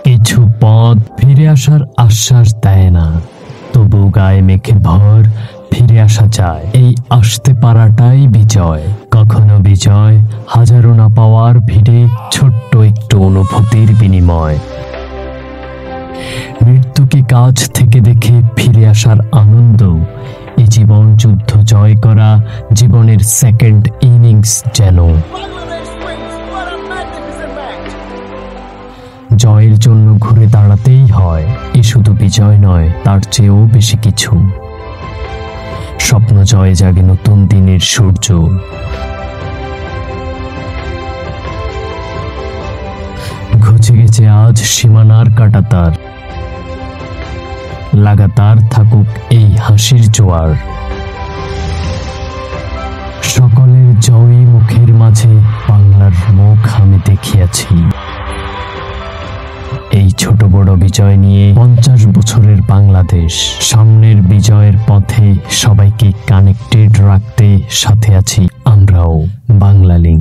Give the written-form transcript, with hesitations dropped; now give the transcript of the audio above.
কিছু পথ ফিরে আসার আশ্বাস দেয় না, তবু গায়ে মেখে ভর ফিরে আসা যায়। এই আসতে পারাটাই বিজয়। কখনো বিজয় হাজারো না পাওয়ার ভিড়ে, ছোট্ট একটু অনুভূতির বিনিময়। মৃত্যুকে কাছ থেকে দেখে ফিরে আসার আনন্দ। এই জীবন যুদ্ধ জয় করা, জীবনের সেকেন্ড ইনিংস যেন। জয়ের জন্য ঘুরে দাঁড়াতেই হয়, এ শুধু বিজয় নয়, তার চেয়েও বেশি কিছু। স্বপ্ন জয় জাগে নতুন দিনের সূর্য। ঘুচে গেছে আজ সীমানার কাঁটাতার, লাগাতার থাকুক এই হাসির জোয়ার। সকলের জয়ী মুখের মাঝে বাংলার মুখ আমি দেখিয়াছি। এই ছোট বড় বিজয় নিয়ে 50 বছরের বাংলাদেশ। সামনের বিজয়ের পথে সবাইকে কানেক্টেড রাখতে সাথে আছি আমরাও। বাংলা লিংক।